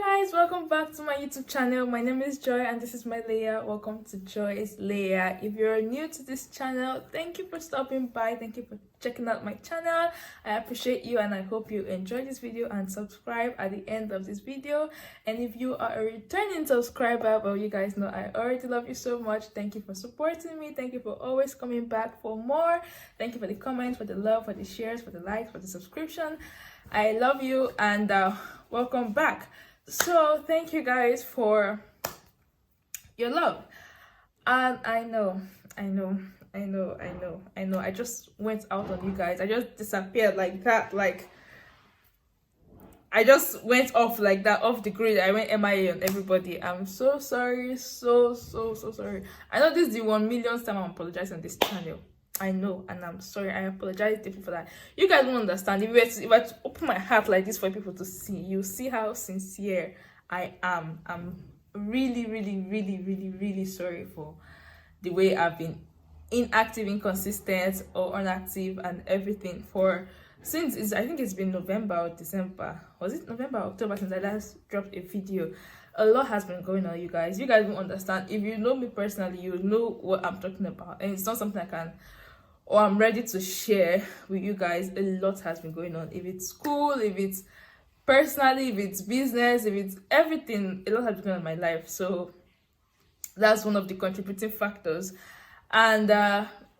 Guys, welcome back to my YouTube channel. My name is Joy and this is my Leah. Welcome to Joy's Leah. If you're new to this channel, thank you for stopping by. Thank you for checking out my channel. I appreciate you and I hope you enjoy this video and subscribe at the end of this video. And if you are a returning subscriber, well, you guys know I already love you so much. Thank you for supporting me. Thank you for always coming back for more. Thank you for the comments, for the love, for the shares, for the likes, for the subscription. I love you and welcome back. So thank you guys for your love. And I know I just went out on you guys. I just disappeared like that. Like I just went off like that, off the grid. I went MIA on everybody. I'm so sorry, so sorry. I know this is the 1 millionth time I'm apologizing on this channel. I know, and I'm sorry. I apologize deeply for that. You guys won't understand. If I were to open my heart like this for people to see, you see how sincere I am. I'm really sorry for the way I've been inactive, inconsistent, or inactive, and everything since I think it's been November or December. Was it November or October since I last dropped a video? A lot has been going on, you guys. You guys won't understand. If you know me personally, you know what I'm talking about, and it's not something I can or I'm ready to share with you guys. A lot has been going on. If it's school, if it's personally, if it's business, if it's everything, a lot has been going on in my life. So that's one of the contributing factors. And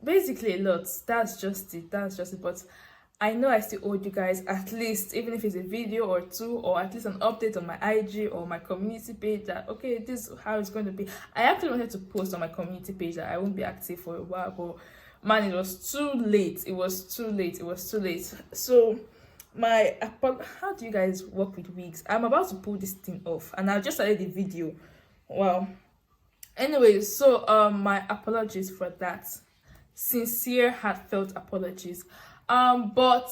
basically a lot. That's just it. But I know I still owe you guys at least, even if it's a video or two, or at least an update on my IG or my community page that, okay, this is how it's going to be. I actually wanted to post on my community page that I won't be active for a while, but man, it was too late. So how do you guys work with wigs? I'm about to pull this thing off and I just started the video. Well, anyway, so my apologies for that. Sincere, heartfelt apologies. But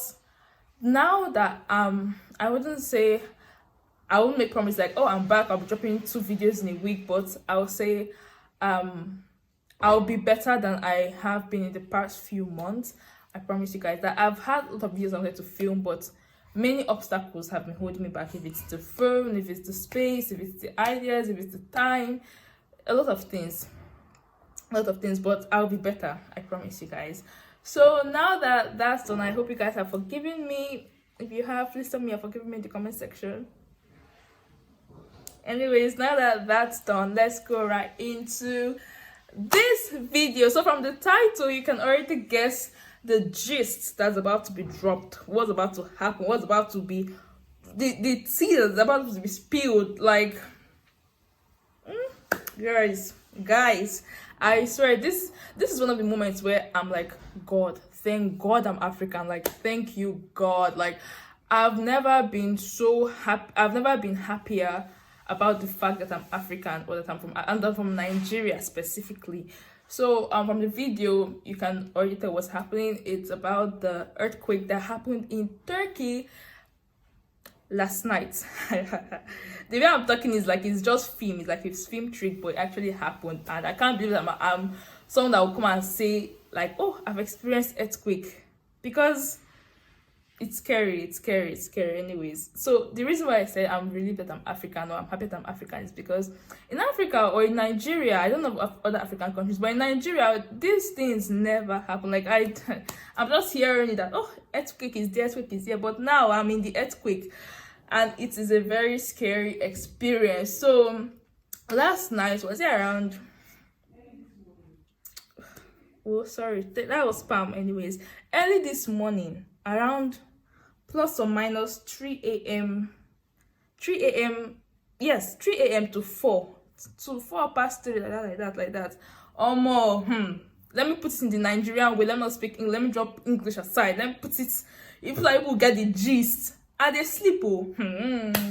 now that I wouldn't say, I won't make promise like, oh, I'm back, I'll be dropping 2 videos in a week, but I'll say I'll be better than I have been in the past few months. I promise you guys that. I've had a lot of videos I wanted to film, but many obstacles have been holding me back. If it's the phone, if it's the space, if it's the ideas, if it's the time, a lot of things, but I'll be better, I promise you guys. So now that that's done, I hope you guys have forgiven me. If you have, please tell me you're forgiving me in the comment section. Anyways, now that that's done, let's go right into this video. So from the title, you can already guess the gist that's about to be dropped, what's about to happen, what's about to be the tea that's about to be spilled. Like guys, I swear this is one of the moments where I'm like, God, thank God I'm African. Like, thank you, God. Like, I've never been so happy. I've never been happier about the fact that I'm African, or that I'm from Nigeria specifically. So from the video, you can already tell what's happening. It's about the earthquake that happened in Turkey last night. The way I'm talking is like it's just film. It's like it's film trick, but it actually happened, and I can't believe that I'm someone that will come and say like, oh, I've experienced earthquake, because it's scary. Anyways, so the reason why I say I'm relieved that I'm African, or I'm happy that I'm African, is because in Africa or in Nigeria, I don't know of other African countries, but in Nigeria, these things never happen. Like I'm just hearing that, oh, earthquake is here, but now I'm in the earthquake, and it is a very scary experience. So last night, was it around, oh sorry, that was spam. Anyways, early this morning, around plus or minus 3 a.m. Yes, 3 a.m. to 4 past 3, like that. Or more. Let me put it in the Nigerian way. Let me not speak English. Let me drop English aside. Let me put it, if like people get the gist. Are they sleep?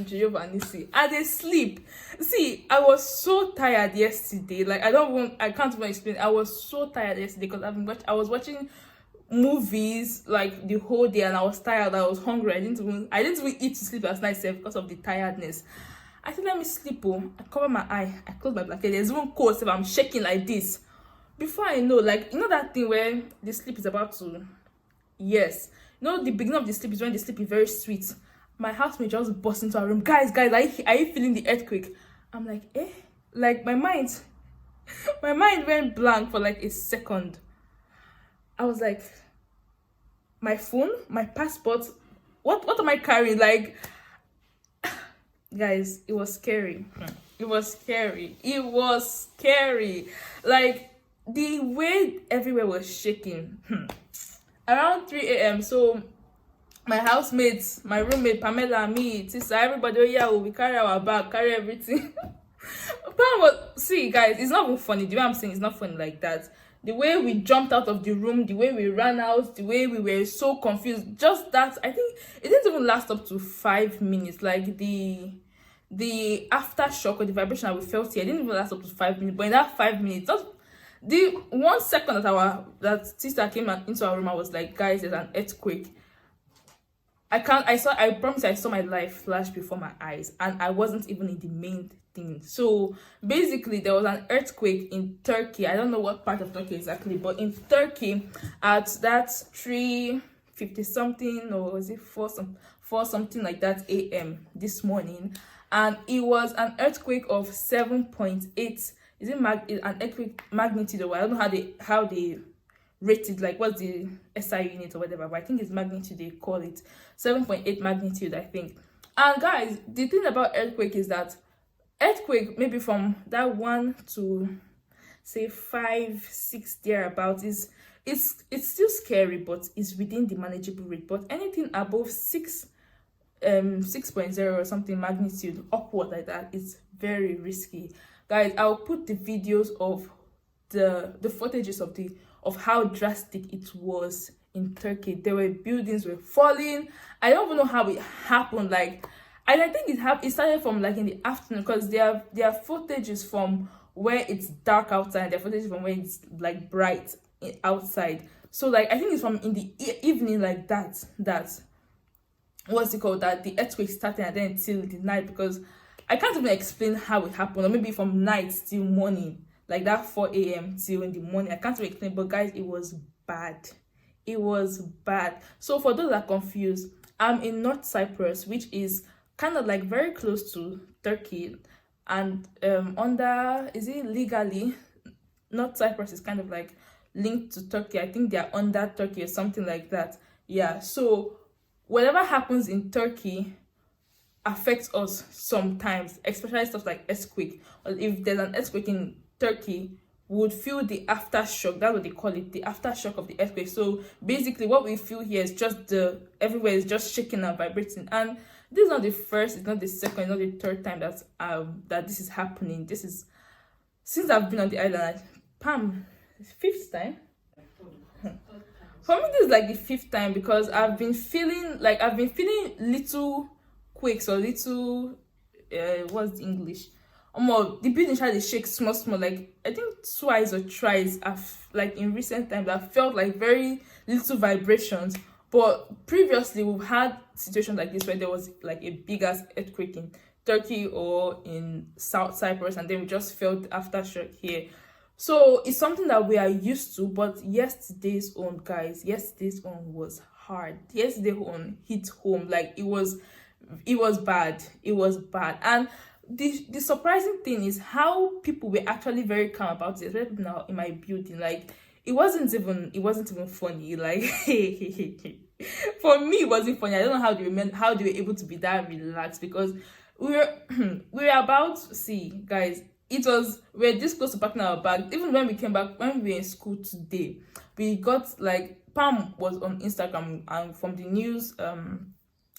Jehovah Nisi. Are they sleep? See, I was so tired yesterday. Like I can't even explain. I was so tired yesterday because I was watching movies like the whole day, and I was tired. I was hungry. I didn't even eat to sleep last night because of the tiredness. I said, let me sleep. I cover my eye. I close my blanket. There's even cold, so I'm shaking like this. Before I know, like, you know that thing where the sleep is about to, yes, you know, the beginning of the sleep is when the sleep is very sweet, My housemate just burst into our room. Guys, are you feeling the earthquake? I'm like, eh? Like my mind went blank for like a second. I was like, my phone, my passport, what am I carrying? Like, guys, it was scary. It was scary. It was scary. Like, the way everywhere was shaking. Around 3 a.m. So my housemates, my roommate Pamela, me, Tisa, everybody, oh yeah, we carry our bag, carry everything. See, guys, it's not even funny. The way I'm saying it's not funny like that. The way we jumped out of the room, the way we ran out, the way we were so confused. Just that, I think it didn't even last up to 5 minutes. Like the aftershock or the vibration that we felt here didn't even last up to 5 minutes. But in that 5 minutes, just the 1 second that sister came into our room, I was like, guys, there's an earthquake. I promise I saw my life flash before my eyes, and I wasn't even in the main thing. So basically there was an earthquake in Turkey. I don't know what part of Turkey exactly, but in Turkey at that 3:50 something, or was it 4 something like that a.m. this morning, and it was an earthquake of 7.8. Is it an earthquake magnitude, or I don't know how they rated, like what's the SI unit or whatever, but I think it's magnitude, they call it 7.8 magnitude, I think. And guys, the thing about earthquake is that earthquake, maybe from that 1 to say 5, 6 thereabout, is it's still scary, but it's within the manageable rate. But anything above 6.0 or something magnitude upward like that is very risky. Guys, I'll put the videos of the footages of how drastic it was in Turkey. There were buildings were falling. I don't even know how it happened. Like, and I think it started from like in the afternoon, because there are footages from where it's dark outside, there are footages from where it's like bright outside. So like I think it's from in the evening like that what's it called, that the earthquake started, and then till the night, because I can't even explain how it happened, or maybe from night till morning, like that 4 a.m. till in the morning. I can't even explain, but guys, it was bad. It was bad. So for those that are confused, I'm in North Cyprus, which is kind of like very close to Turkey, and is it legally, North Cyprus is kind of like linked to Turkey. I think they're under Turkey or something like that. Yeah, so whatever happens in Turkey affects us sometimes, especially stuff like earthquake. Or if there's an earthquake in Turkey, would feel the aftershock. That's what they call it, the aftershock of the earthquake. So basically what we feel here is just everywhere is just shaking and vibrating. And this is not the first, it's not the second, it's not the third time that this is happening. This is, since I've been on the island, Pam, fifth time. For me, this is like the fifth time, because I've been feeling little quakes or little what's the English? The building tried to shake small, like I think twice or thrice like in recent times I felt like very little vibrations. But previously we've had situations like this where there was like a big ass earthquake in Turkey or in South Cyprus, and then we just felt aftershock here. So it's something that we are used to. But yesterday's one was hard. Yesterday's one hit home. Like it was bad. It was bad. And the surprising thing is how people were actually very calm about it, especially now in my building. Like it wasn't even funny. Like for me it wasn't funny. I don't know how they were able to be that relaxed, because we were about to see, guys, we were this close to packing our bag. Even when we came back, when we were in school today, we got like, Pam was on Instagram, and from the news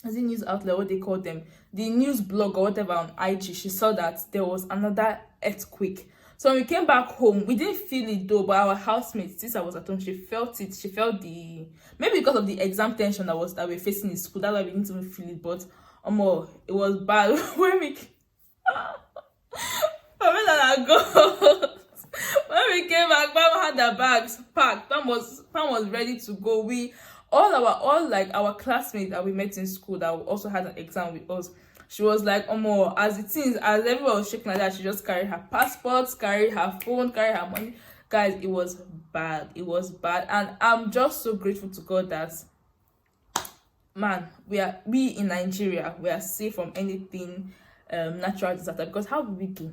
as a news outlet, what they call them, the news blog or whatever on IG, she saw that there was another earthquake. So when we came back home, we didn't feel it though, but our housemate, since I was at home, she felt it. She felt maybe because of the exam tension that we're facing in school, that's why we didn't even feel it. But it was bad when we when we came back, Pam had the bags packed. Pam was ready to go. All our classmates that we met in school that also had an exam with us, she was like, as everyone was shaking like that, she just carried her passports, carried her phone, carried her money. Guys, it was bad. And I'm just so grateful to God that man, we in Nigeria, we are safe from anything natural disaster, because how will we do?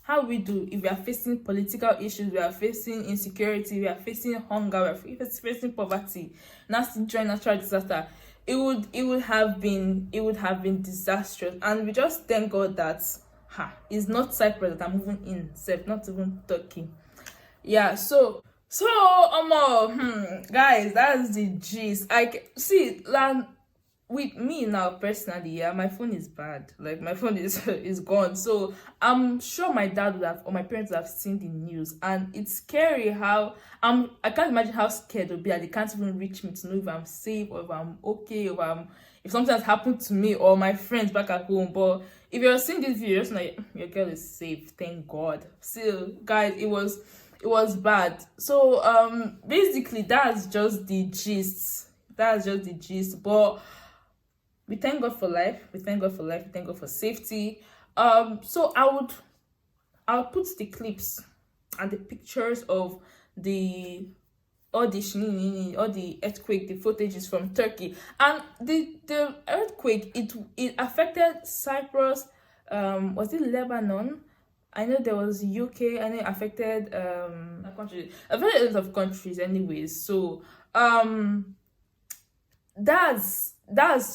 How we do if we are facing political issues, we are facing insecurity, we are facing hunger, we are facing poverty, now still join natural disaster? It would have been disastrous. And we just thank God that it's not Cyprus that I'm moving in, safe, not even Turkey. Yeah, guys, that's the gist. I see, like, with me now personally, yeah, my phone is bad. Like, my phone is is gone. So I'm sure my dad would have, or my parents would have seen the news, and it's scary how I can't imagine how scared they'll be that they can't even reach me to know if I'm safe, or if I'm okay, or if something has happened to me or my friends back at home. But if you're seeing this video, just like, your girl is safe, thank God. Still, guys, it was bad. So basically that's just the gist. But we thank God for life. We thank God for life. We thank God for safety. So I'll put the clips and the pictures of the all the earthquake, the footages from Turkey, and the earthquake. It affected Cyprus. Was it Lebanon? I know there was UK. I know it affected a country, a very lot of countries, anyways. So that's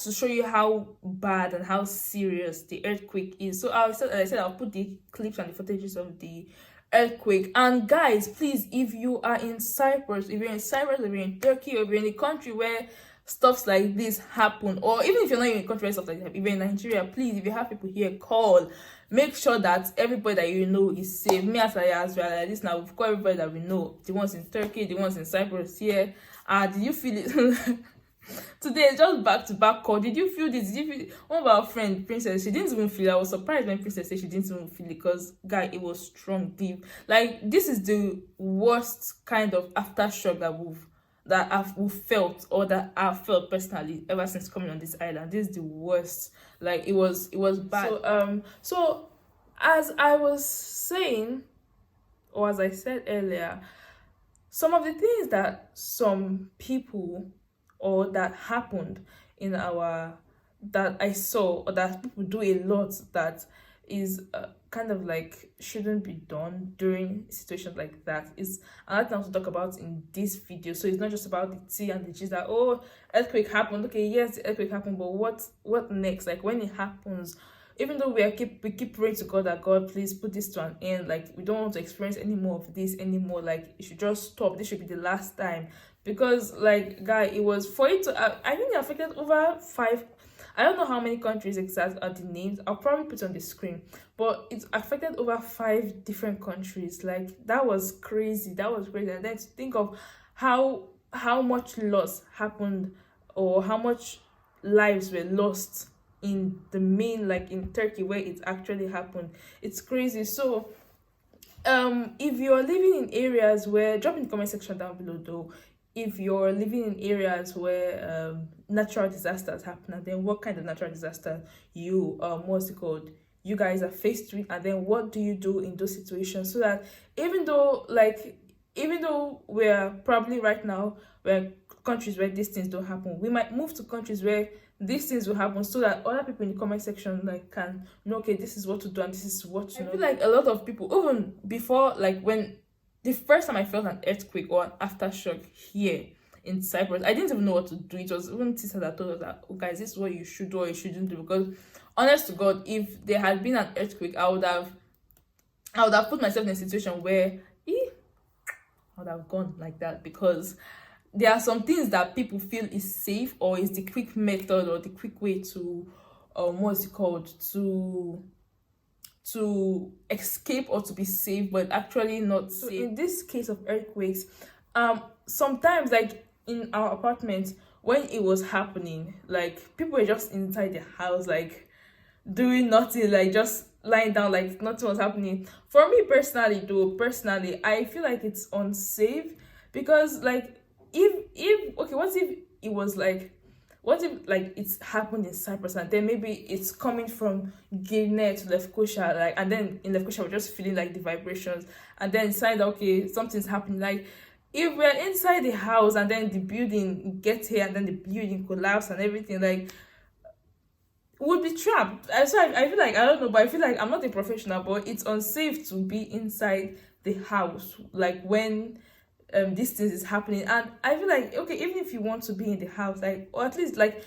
to show you how bad and how serious the earthquake is. So as I said, I'll put the clips and the footages of the earthquake. And guys, please, if you are in Cyprus, if you're in Turkey, or if you're in a country where stuffs like this happen, or even if you're not in a country where stuff like that, if you're in Nigeria, please, if you have people here, call. Make sure that everybody that you know is safe. Me as well, like this now, we've got everybody that we know, the ones in Turkey, the ones in Cyprus here. Did you feel it? Today, just back-to-back call. Did you feel this? Did you feel? One of our friend, Princess, she didn't even feel it. I was surprised when Princess said she didn't even feel it, because, guy, it was strong, deep. Like, this is the worst kind of aftershock we've felt, or that I've felt personally ever since coming on this island. This is the worst. Like, it was bad. So as I was saying, or as I said earlier, some of the things that some people, or that happened that I saw, or that people do a lot, that is kind of like shouldn't be done during situations like that, is another thing to talk about in this video. So it's not just about the tea and the gist that, oh, earthquake happened. Okay, yes, the earthquake happened, but what next? Like, when it happens, even though we keep praying to God that, God, please put this to an end. Like, we don't want to experience any more of this anymore. Like, it should just stop. This should be the last time. Because, like, guy, it was for it to I think it affected over 5. I don't know how many countries exact are the names. I'll probably put it on the screen. But it affected over 5 different countries. Like, that was crazy. And then to think of how much loss happened, or how much lives were lost in the main, like in Turkey, where it actually happened. It's crazy. So if you're living in areas where, drop in the comment section down below though, if you're living in areas where natural disasters happen, and then what kind of natural disaster you you guys are faced with, and then what do you do in those situations, so that even though we're probably right now, we're countries where these things don't happen, we might move to countries where these things will happen, so that other people in the comment section, like, can know, okay, this is what to do and this is what to know. I feel like a lot of people, even before, like, when the first time I felt an earthquake or an aftershock here in Cyprus, I didn't even know what to do. It was even Tisa that told us that, oh guys, this is what you should do or you shouldn't do. Because honest to God, if there had been an earthquake, I would have put myself in a situation where I would have gone like that. Because there are some things that people feel is safe, or is the quick method, or the quick way to to escape or to be safe, but actually not safe. So in this case of earthquakes, sometimes, like in our apartment, when it was happening, like, people were just inside the house, like, doing nothing, like, just lying down, like nothing was happening. For me personally, I feel like it's unsafe, because, like, what if it's happened in Cyprus, and then maybe it's coming from Guinea to Lefkosia, like, and then in Lefkosia we're just feeling like the vibrations, and then inside, okay, something's happening. Like, if we're inside the house and then the building gets here and then the building collapse and everything, like, would be trapped. I feel like, I don't know, but I feel like I'm not a professional, but it's unsafe to be inside the house, like when these things is happening. And I feel like, okay, even if you want to be in the house, like, or at least like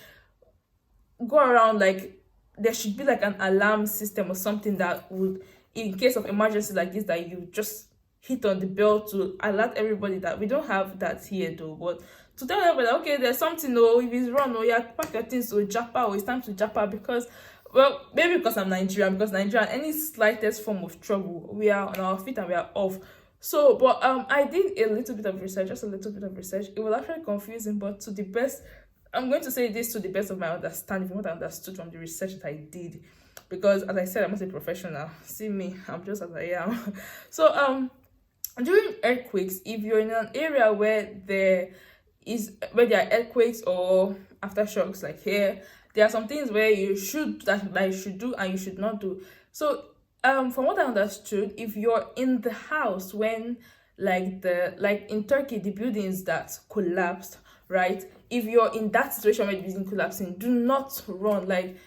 go around, like there should be like an alarm system or something that would, in case of emergency like this, that you just hit on the bell to alert everybody. That we don't have that here though, but to tell everybody, okay, there's something, oh, if it's wrong, oh yeah, pack your things to japa, or it's time to japa. Because, well, maybe because I'm Nigerian, because Nigerian, any slightest form of trouble, we are on our feet and we are off. So, but I did a little bit of research, just a little bit of research. It was actually confusing, but to the best, I'm going to say this to the best of my understanding, from what I understood from the research that I did, because as I said, I'm not a professional. See me, I'm just as I am. So during earthquakes, if you're in an area where there are earthquakes or aftershocks, like here, there are some things where you should that you should do and you should not do. So from what I understood, if you're in the house when, like in Turkey, the buildings that collapsed, right? If you're in that situation where the building collapsing, do not run. Like,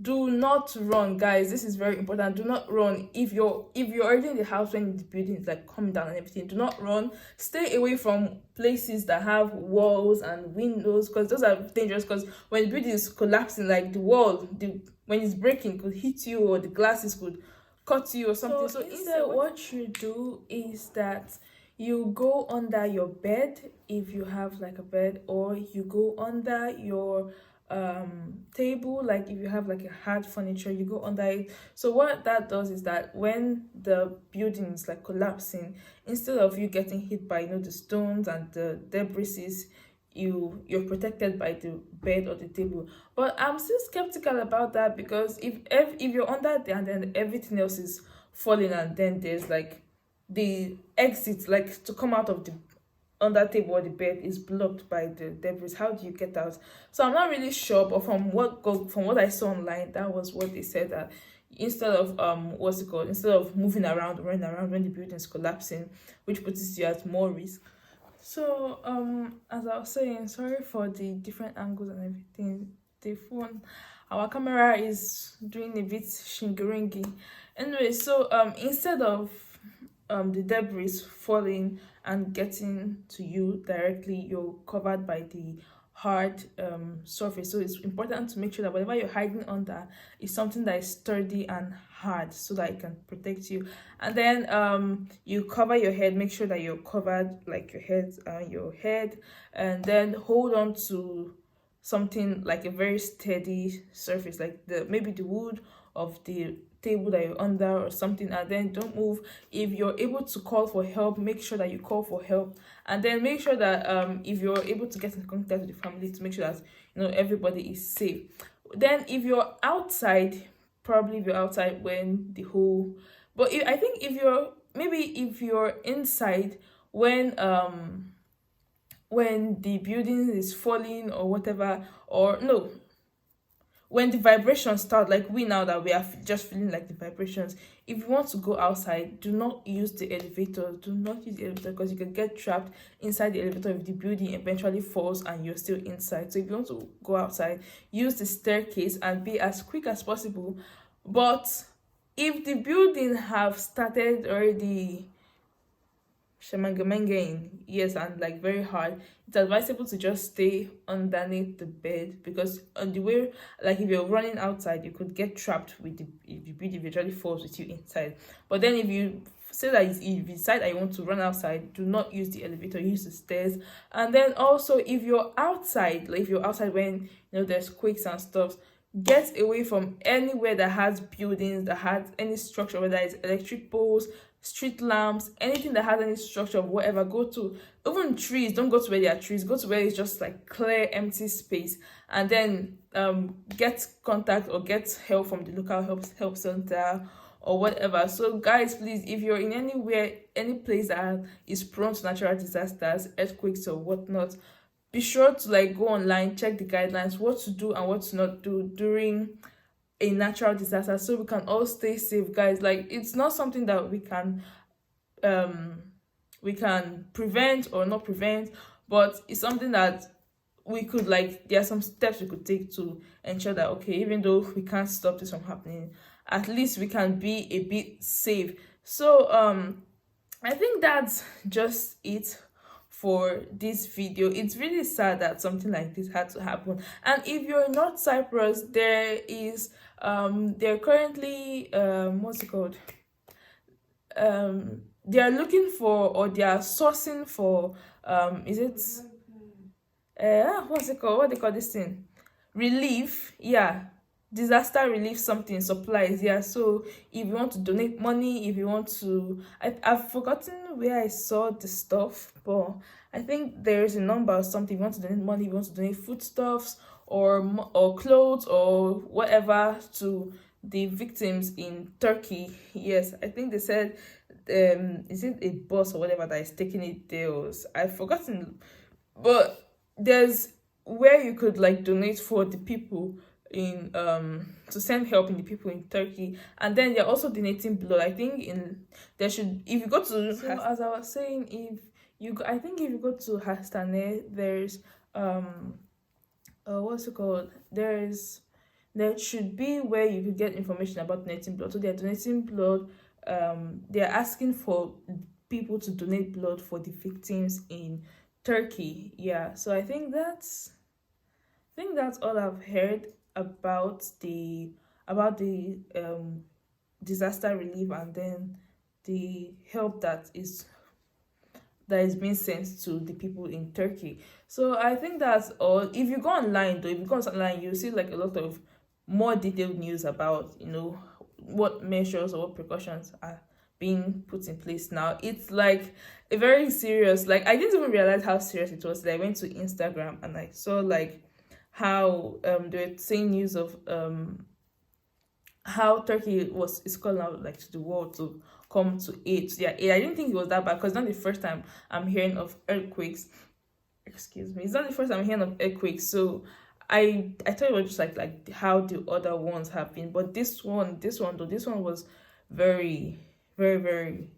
do not run, guys. This is very important. Do not run. If you're already in the house when the building is like coming down and everything, do not run. Stay away from places that have walls and windows, because those are dangerous. Because when the building is collapsing, like the wall, when it's breaking, could hit you, or the glasses could cut you or something. So instead, what you do is that you go under your bed, if you have like a bed, or you go under your table, like if you have like a hard furniture, you go under it. So what that does is that when the building is like collapsing, instead of you getting hit by, the stones and the debris, you're protected by the bed or the table. But I'm still skeptical about that, because if you're under there and then everything else is falling, and then there's like the exit, like to come out of the under table or the bed is blocked by the debris, how do you get out? So I'm not really sure, but from what I saw online, that was what they said, that instead of instead of moving around, running around when the building is collapsing, which puts you at more risk. So as I was saying, sorry for the different angles and everything. The phone, our camera is doing a bit shingeringly. Anyway, so instead of the debris falling and getting to you directly, you're covered by the hard surface. So it's important to make sure that whatever you're hiding under is something that is sturdy and hard, so that it can protect you. And then you cover your head, make sure that you're covered, like your head, and then hold on to something like a very steady surface, like maybe the wood of the table that you're under or something, and then don't move. If you're able to call for help, make sure that you call for help, and then make sure that if you're able to get in contact with the family, to make sure that everybody is safe. Then if you're outside, probably if you're outside when the whole, but I think if you're inside when the building is falling or whatever, or no, when the vibrations start, like we now that we are just feeling like the vibrations, if you want to go outside, do not use the elevator. Do not use the elevator, because you can get trapped inside the elevator if the building eventually falls and you're still inside. So if you want to go outside, use the staircase and be as quick as possible. But if the building have started already shamangamanging, yes, and like very hard, it's advisable to just stay underneath the bed, because on the way, like if you're running outside, you could get trapped with if the bed eventually falls with you inside. But then if you say that if you decide that you want to run outside, do not use the elevator, use the stairs. And then also, if you're outside, like if you're outside when there's quakes and stuff, get away from anywhere that has buildings, that has any structure, whether it's electric poles, street lamps, anything that has any structure of whatever. Go to even trees. Don't go to where there are trees. Go to where it's just like clear empty space, and then get contact or get help from the local help center or whatever. So guys, please, if you're in any place that is prone to natural disasters, earthquakes or whatnot, be sure to like go online, check the guidelines, what to do and what to not do during a natural disaster, so we can all stay safe, guys. Like, it's not something that we can we can prevent or not prevent, but it's something that we could, like, there are some steps we could take to ensure that, okay, even though we can't stop this from happening, at least we can be a bit safe. So I think that's just it for this video. It's really sad that something like this had to happen. And if you're not Cyprus, there is they're currently what's it called, they are looking for, or they are sourcing for, is it what's it called, what they call this thing, relief, yeah, disaster relief something, supplies, yeah. So if you want to donate money, if you want to, I've forgotten where I saw the stuff, but I think there's a number or something. If you want to donate money, if you want to donate foodstuffs or clothes or whatever to the victims in Turkey. Yes, I think they said is it a bus or whatever that is taking it there, I've forgotten, but there's where you could, like, donate for the people in to send help in the people in Turkey. And then they're also donating blood. I think there should, if you go to, so as I was saying, I think if you go to Hastane, there's what's it called, there should be where you could get information about donating blood. So they're donating blood. They're asking for people to donate blood for the victims in Turkey. Yeah, so I think that's all I've heard about the disaster relief, and then the help that is being sent to the people in Turkey. So I think that's all. If you go online though, you'll see, like, a lot of more detailed news about, what measures or what precautions are being put in place now. It's like a very serious, like, I didn't even realize how serious it was. I went to Instagram and I saw, like, how they were saying news of how Turkey is calling out, like, to the world to come to aid. Yeah, I didn't think it was that bad, because it's not the first time I'm hearing of earthquakes. Excuse me, it's not the first time I'm hearing of earthquakes. So I thought it was just like how the other ones have been, but this one was very, very, very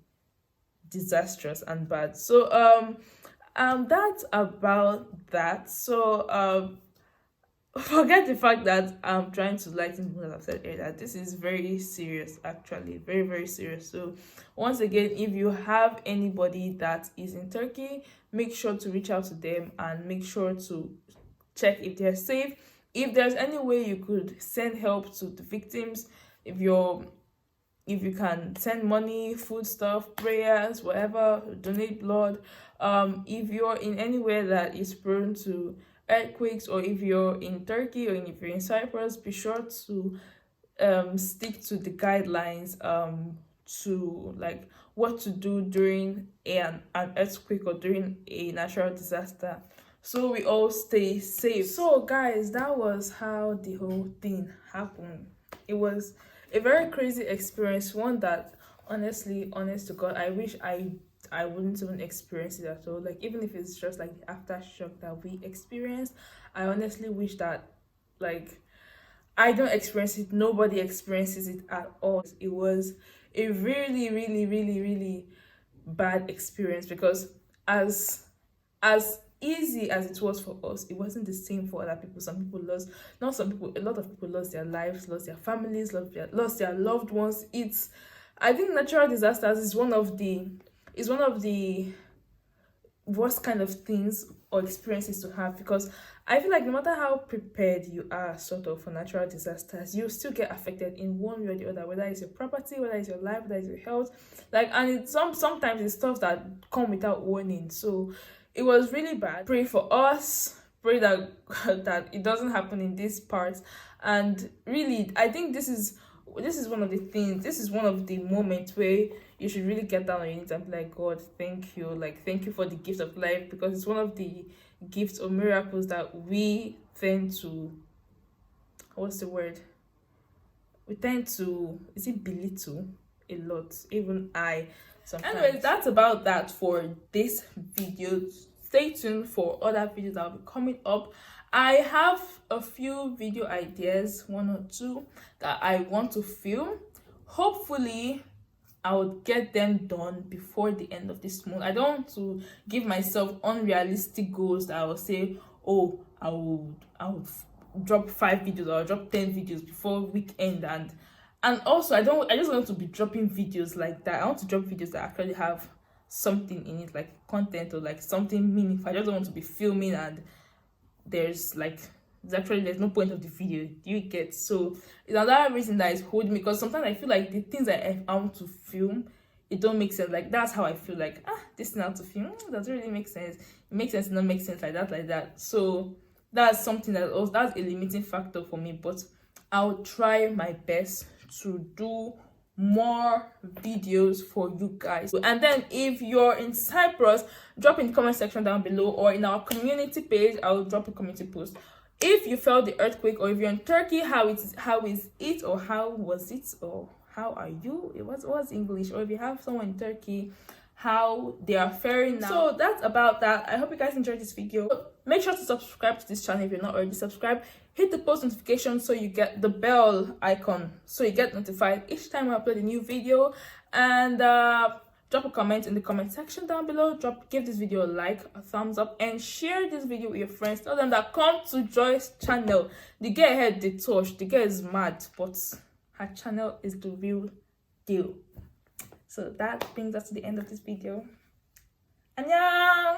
disastrous and bad. So that's about that. So forget the fact that I'm trying to lighten what I've said earlier. This is very serious, actually, very, very serious. So once again, if you have anybody that is in Turkey, make sure to reach out to them and make sure to check if they're safe. If there's any way you could send help to the victims, if you can send money, food stuff, prayers, whatever, donate blood. If you're in anywhere that is prone to earthquakes, or if you're in Turkey, or if you're in Cyprus, be sure to stick to the guidelines to, like, what to do during an earthquake or during a natural disaster, so we all stay safe. So guys, that was how the whole thing happened. It was a very crazy experience, one that, honestly, honest to God, I wish I wouldn't even experience it at all. Like, even if it's just like the aftershock that we experienced, I honestly wish that, like, I don't experience it, nobody experiences it at all. It was a really, really, really, really bad experience, because as easy as it was for us, it wasn't the same for other people. Some people lost, not some people, a lot of people lost their lives, lost their families, lost their loved ones. I think natural disasters is one of the worst kind of things or experiences to have, because I feel like no matter how prepared you are sort of for natural disasters, you still get affected in one way or the other, whether it's your property, whether it's your life, whether it's your health, like, and it's sometimes it's stuff that come without warning. So it was really bad. Pray for us, pray that that it doesn't happen in this part. And really, I think this is one of the things, this is one of the moments where you should really get down on your knees and be like, God, thank you. Like, thank you for the gift of life, because it's one of the gifts or miracles that we tend to, what's the word? We tend to, is it belittle a lot? Even I sometimes. Anyways, that's about that for this video. Stay tuned for other videos that will be coming up. I have a few video ideas, one or two, that I want to film. Hopefully I would get them done before the end of this month. I don't want to give myself unrealistic goals that I will say, oh, I would drop 5 videos or drop 10 videos before weekend, and also I just want to be dropping videos like that. I want to drop videos that actually have something in it, like content or like something meaningful. I just don't want to be filming and there's no point of the video. Do you get? So it's another reason that is holding me, because sometimes I feel like the things that I want to film, it don't make sense. Like that's how I feel, like this thing I have to film, doesn't really make sense. It makes sense, it not make sense, like that. So that's something that's a limiting factor for me, but I'll try my best to do more videos for you guys. And then if you're in Cyprus, drop in the comment section down below, or in our community page, I'll drop a community post. If you felt the earthquake, or if you're in Turkey, how is it, or how was it, or how are you? It was English. Or if you have someone in Turkey, how they are faring now. So that's about that. I hope you guys enjoyed this video. Make sure to subscribe to this channel if you're not already subscribed. Hit the post notification so you get the bell icon, so you get notified each time I upload a new video. And drop a comment in the comment section down below. Give this video a like, a thumbs up, and share this video with your friends. Tell them that come to Joy's channel. The girl head the touch. The girl is mad, but her channel is the real deal. So that brings us to the end of this video. Annyeong!